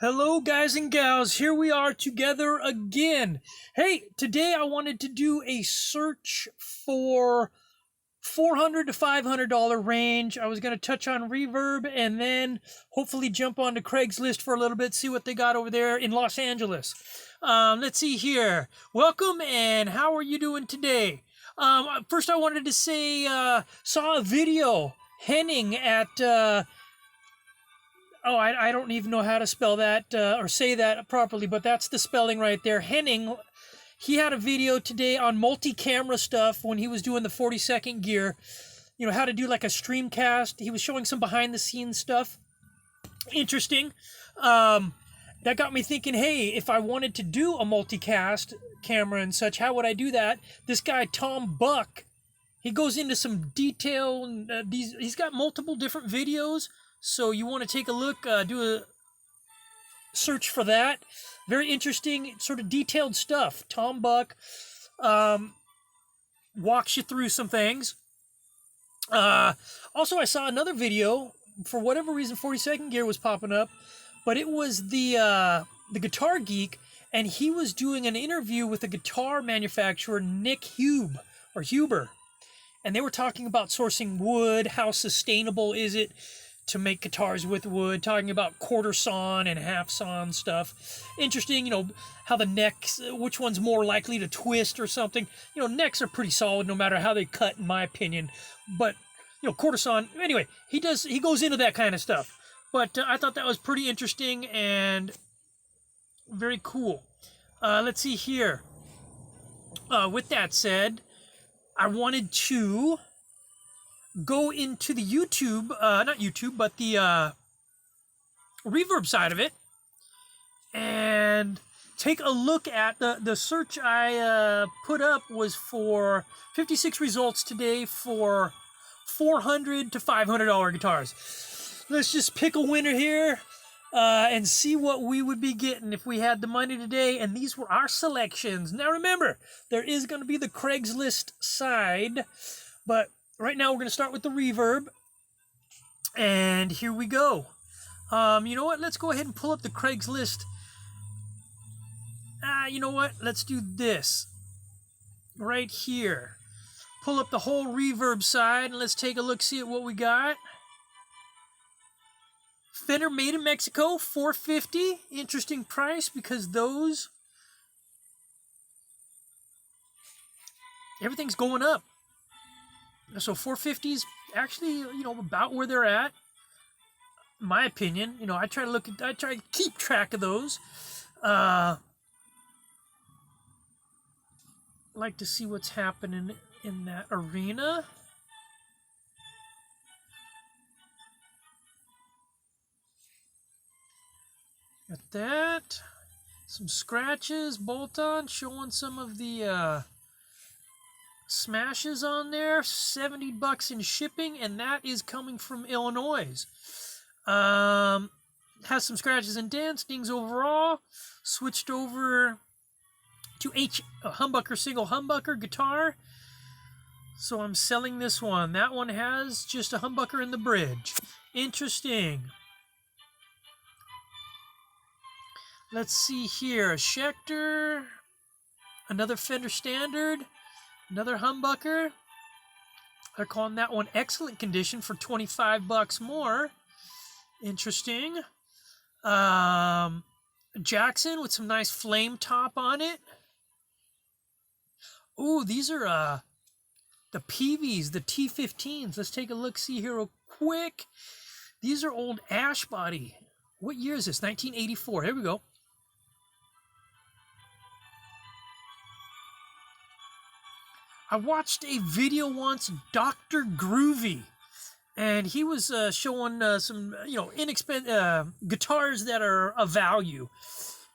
Hello, guys and gals. Here we are together again. Hey, today I wanted to do a search for $400 to $500 range. I was going to touch on reverb and then hopefully jump onto Craigslist for a little bit, see what they got over there in Los Angeles. Let's see here. Welcome, and how are you doing today? First, I wanted to say, saw a video Henning at... Oh, I don't even know how to spell that or say that properly, but that's the spelling right there. Henning, he had a video today on multi-camera stuff when he was doing the 40-second gear. You know, how to do like a streamcast. He was showing some behind-the-scenes stuff. Interesting. That got me thinking, hey, if I wanted to do a multicast camera and such, how would I do that? This guy, Tom Buck, he goes into some detail. He's got multiple different videos. So you want to take a look, do a search for that. Very interesting, sort of detailed stuff. Tom Buck walks you through some things. Also, I saw another video. For whatever reason, 40-second gear was popping up. But it was the Guitar Geek, and he was doing an interview with a guitar manufacturer, Nick Huber. And they were talking about sourcing wood, how sustainable is it to make guitars with wood, talking about quarter sawn and half sawn stuff. Interesting, you know, how the necks, which one's more likely to twist or something. You know, necks are pretty solid no matter how they cut, in my opinion. But, you know, quarter sawn, anyway, he goes into that kind of stuff. But I thought that was pretty interesting and very cool. Let's see here. With that said, I wanted to go into the YouTube, not YouTube, but the reverb side of it, and take a look at the search I put up was for 56 results today for $400 to $500 guitars. Let's just pick a winner here and see what we would be getting if we had the money today, and these were our selections. Now remember, there is going to be the Craigslist side, but right now we're going to start with the reverb, and here we go. You know what? Let's go ahead and pull up the Craigslist. You know what? Let's do this right here. Pull up the whole reverb side, and let's take a look, see at what we got. Fender made in Mexico, $450. Interesting price because everything's going up. So 450 is actually, you know, about where they're at. In my opinion, you know, I try to keep track of those. Like to see what's happening in that arena. Got that. Some scratches, bolt-on, showing some of the smashes on there. $70 in shipping, and that is coming from Illinois. Has some scratches and dents, dings overall. Switched over to a humbucker, single humbucker guitar. So I'm selling this one. That one has just a humbucker in the bridge. Interesting. Let's see here. A Schecter, another Fender Standard, another humbucker. They're calling that one excellent condition for $25 more. Interesting. Jackson with some nice flame top on it. Ooh, these are the PVs, the T15s. Let's take a look, see here real quick. These are old ash body. What year is this? 1984. Here we go. I watched a video once, Dr. Groovy, and he was showing some, you know, inexpensive guitars that are of value,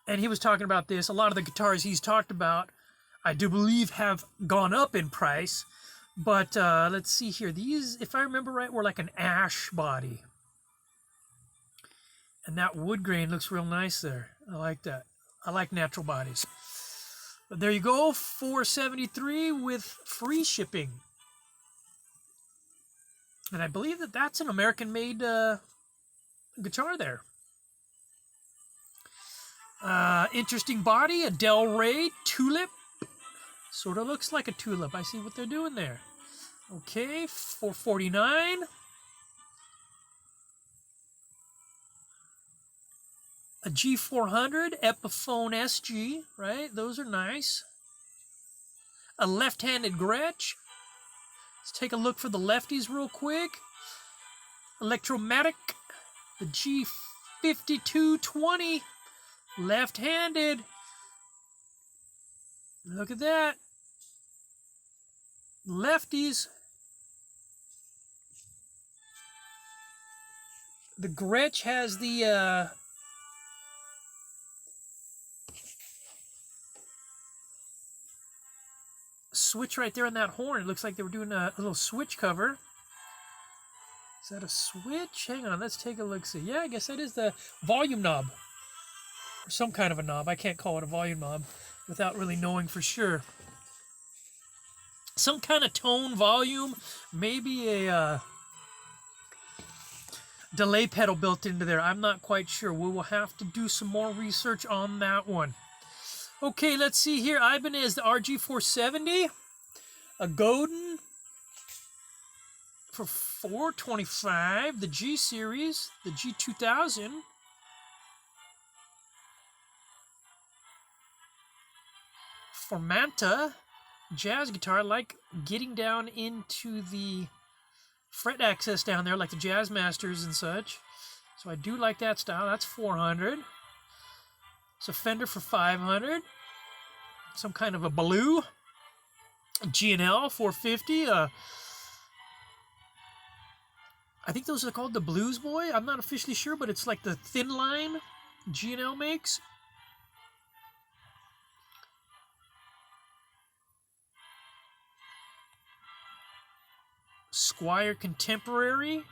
and he was talking about this. A lot of the guitars he's talked about, I do believe, have gone up in price, but let's see here. These, if I remember right, were like an ash body, and that wood grain looks real nice there. I like that. I like natural bodies. But there you go, $473 with free shipping. And I believe that that's an American-made guitar there. Interesting body, a Del Rey tulip. Sort of looks like a tulip. I see what they're doing there. Okay, $449. A G400 Epiphone SG, right? Those are nice. A left-handed Gretsch. Let's take a look for the lefties real quick. Electromatic, the G5220, left-handed. Look at that. Lefties. The Gretsch has the switch right there on that horn. It looks like they were doing a little switch cover. Is that a switch? Hang on, let's take a look. See, yeah, I guess that is the volume knob, or some kind of a knob. I can't call it a volume knob without really knowing for sure. Some kind of tone volume, maybe a delay pedal built into there. I'm not quite sure. We will have to do some more research on that one. Okay, let's see here. Ibanez, the RG470, a Godin for $425. The G series, the G2000. Formanta jazz guitar, like getting down into the fret access down there, like the Jazzmasters and such. So I do like that style. That's $400. It's a Fender for $500. Some kind of a blue. G&L $450. I think those are called the Blues Boy. I'm not officially sure, but it's like the thin line G&L makes. Squire Contemporary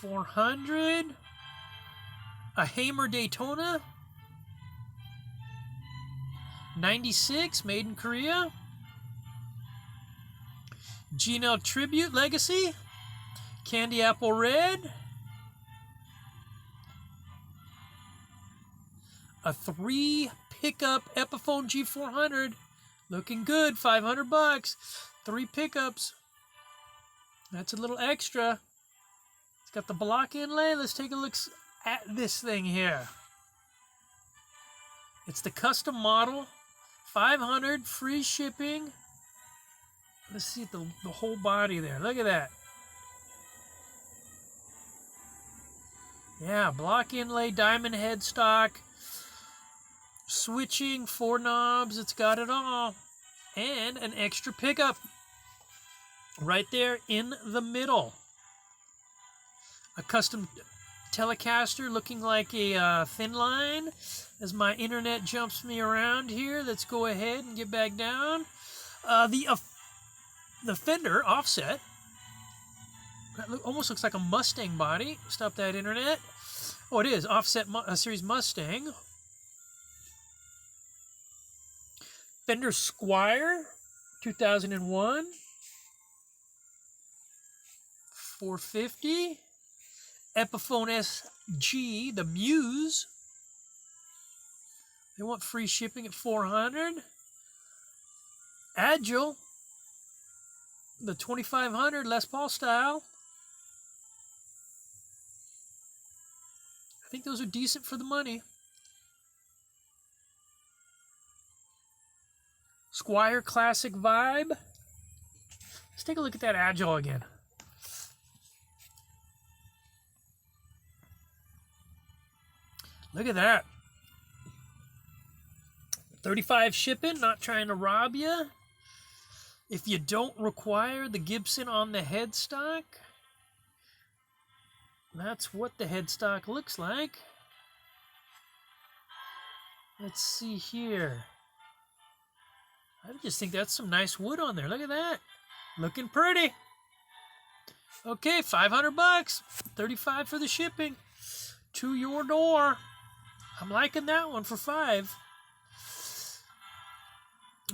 $400. A Hamer Daytona 96, made in Korea. G&L Tribute Legacy, Candy Apple Red. A 3 pickup Epiphone G400, looking good, $500. 3 pickups. That's a little extra. It's got the block inlay. Let's take a look at this thing here. It's the custom model, $500, free shipping. Let's see the whole body there. Look at that. Yeah, block inlay, diamond headstock, switching, 4 knobs. It's got it all. And an extra pickup right there in the middle. A custom Telecaster looking like a thin line. As my internet jumps me around here, let's go ahead and get back down. The Fender offset. That almost looks like a Mustang body. Stop that internet. Oh, it is offset series Mustang. Fender Squire 2001. $450. Epiphone SG, the Muse. They want free shipping at $400. Agile, the 2500 Les Paul style. I think those are decent for the money. Squire Classic Vibe. Let's take a look at that Agile again. Look at that. 35 shipping, not trying to rob you. If you don't require the Gibson on the headstock, that's what the headstock looks like. Let's see here. I just think that's some nice wood on there. Look at that. Looking pretty. Okay, $500. 35 for the shipping to your door. I'm liking that one for $5.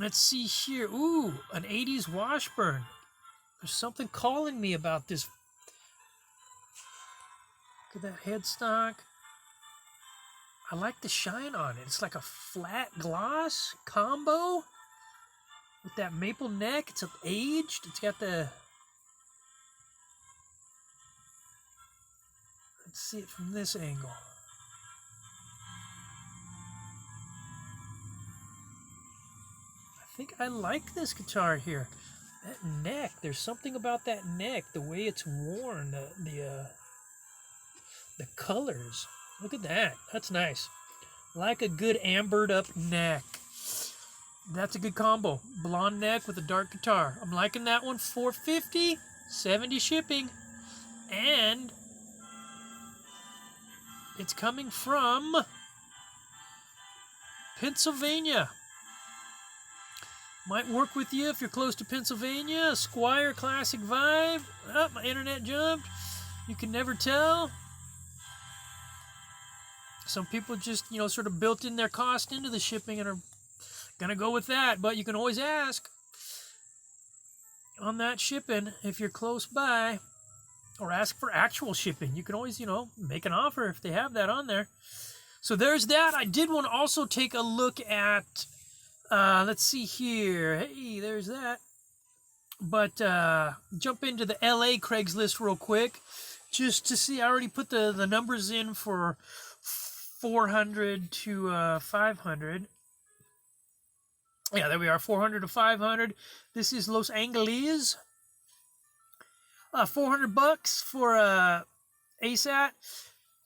Let's see here. Ooh, an 80s Washburn. There's something calling me about this. Look at that headstock. I like the shine on it. It's like a flat gloss combo with that maple neck. It's aged. It's got the... Let's see it from this angle. I think I like this guitar here. That neck, there's something about that neck, the way it's worn, the colors. Look at that. That's nice. Like a good ambered up neck. That's a good combo. Blonde neck with a dark guitar. I'm liking that one. $450, $70 shipping, and it's coming from Pennsylvania. Might work with you if you're close to Pennsylvania. A Squire Classic Vibe. Oh, my internet jumped. You can never tell. Some people just, sort of built in their cost into the shipping and are going to go with that. But you can always ask on that shipping if you're close by, or ask for actual shipping. You can always, make an offer if they have that on there. So there's that. I did want to also take a look at... let's see here. Hey, there's that. But jump into the LA Craigslist real quick, just to see. I already put the numbers in for 400 to 500. Yeah, there we are. 400 to 500. This is Los Angeles. $400 for ASAT.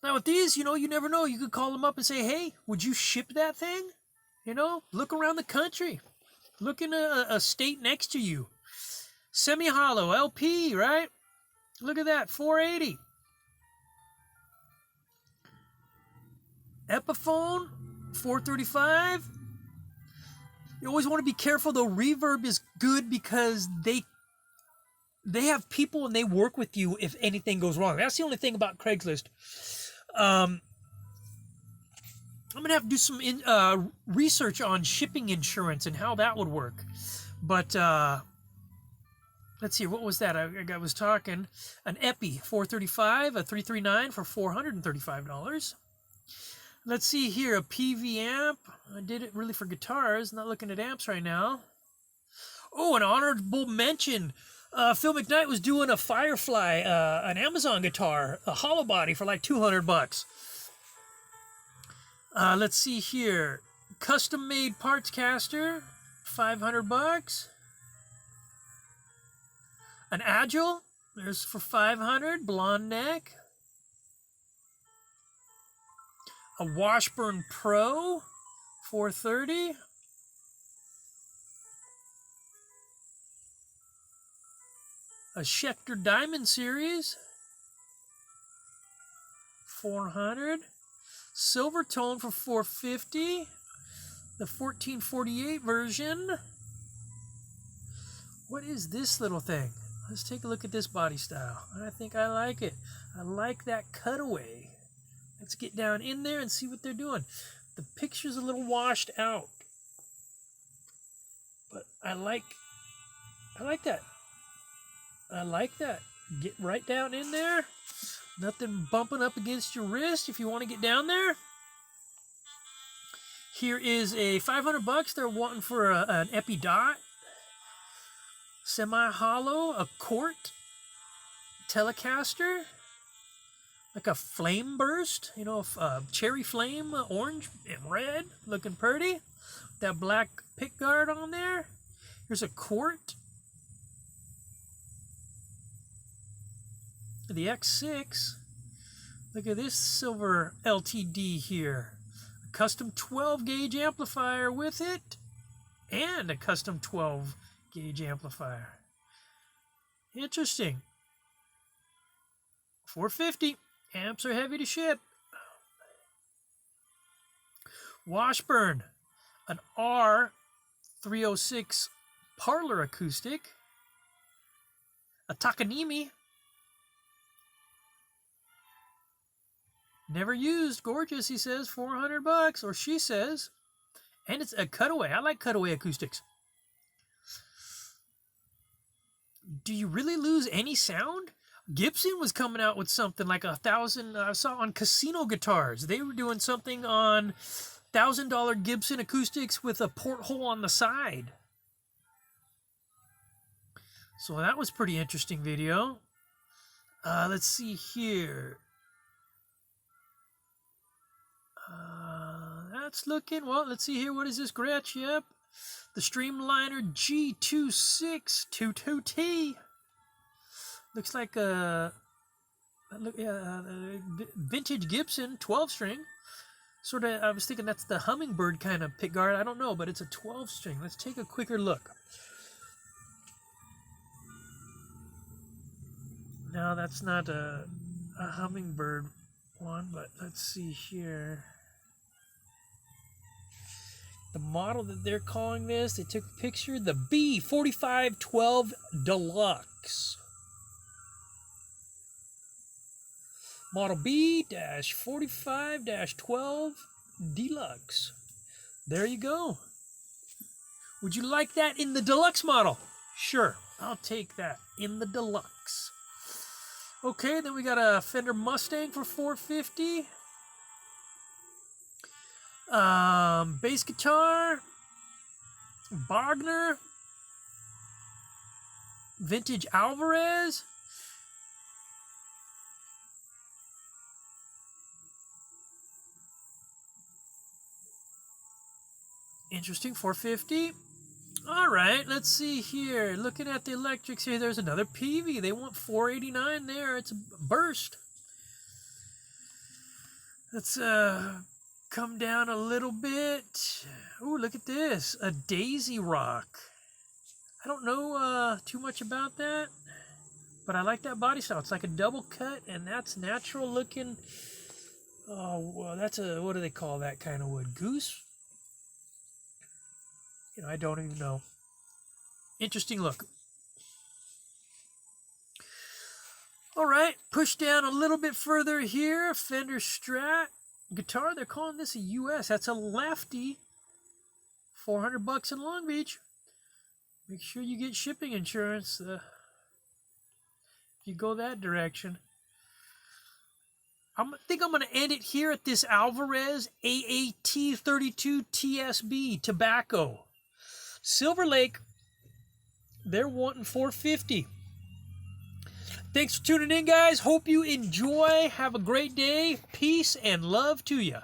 Now with these, you never know. You could call them up and say, "Hey, would you ship that thing?" Look around the country. Look in a state next to you. Semi-hollow LP, right? Look at that, $480. Epiphone, $435. You always want to be careful, though. Reverb is good because they have people and they work with you if anything goes wrong. That's the only thing about Craigslist. I'm going to have to do some research on shipping insurance and how that would work. But let's see, what was that? I was talking. An Epi, $435, a 339 for $435. Let's see here, a PV amp. I did it really for guitars, not looking at amps right now. Oh, an honorable mention. Phil McKnight was doing a Firefly, an Amazon guitar, a hollow body for like $200. Let's see here. Custom-made parts caster, $500. An Agile, there's for $500. Blonde neck. A Washburn Pro, $430. A Schecter Diamond Series, $400. Silvertone for $450. The 1448 version. What is this little thing? Let's take a look at this body style. I think I like it. I like that cutaway. Let's get down in there and see what they're doing. The picture's a little washed out, but I like that. I like that. Get right down in there. Nothing bumping up against your wrist if you want to get down there. Here is a $500 they're wanting for an Epi Dot. Semi-hollow, a Quart Telecaster. Like a flame burst, cherry flame, orange and red, looking pretty. That black pickguard on there. Here's a Quart. The X6. Look at this silver LTD here. A custom 12 gauge amplifier with it. And a custom 12 gauge amplifier. Interesting. $450. Amps are heavy to ship. Washburn, an R306 parlor acoustic. A Takanimi. Never used, gorgeous, he says, $400, or she says. And it's a cutaway. I like cutaway acoustics. Do you really lose any sound? Gibson was coming out with something like 1,000. I saw on Casino Guitars. They were doing something on $1,000 Gibson acoustics with a porthole on the side. So that was pretty interesting video. Let's see here. That's looking, well, let's see here. What is this, Gretsch? Yep. The Streamliner G26222T. Looks like a vintage Gibson 12-string. Sort of, I was thinking that's the hummingbird kind of pickguard. I don't know, but it's a 12-string. Let's take a quicker look. No, that's not a hummingbird one, but let's see here. The model that they're calling this, they took a picture, the B4512 Deluxe. Model B-45-12 Deluxe. There you go. Would you like that in the Deluxe model? Sure, I'll take that in the Deluxe. Okay, then we got a Fender Mustang for $450. Bass guitar, Wagner, vintage Alvarez, interesting, $450. All right, let's see here. Looking at the electrics here, there's another PV. They want $489 there. It's a burst. Let's come down a little bit. Ooh, look at this. A Daisy Rock. I don't know too much about that, but I like that body style. It's like a double cut, and that's natural looking. Oh, well, that's a, what do they call that kind of wood? Goose? You know, I don't even know. Interesting look. All right, push down a little bit further here. Fender Strat guitar. They're calling this a US. That's a lefty. $400 in Long Beach. Make sure you get shipping insurance if you go that direction. I think I'm going to end it here at this Alvarez AAT32 TSB Tobacco. Silver Lake, they're wanting $450. Thanks for tuning in, guys. Hope you enjoy. Have a great day. Peace and love to you.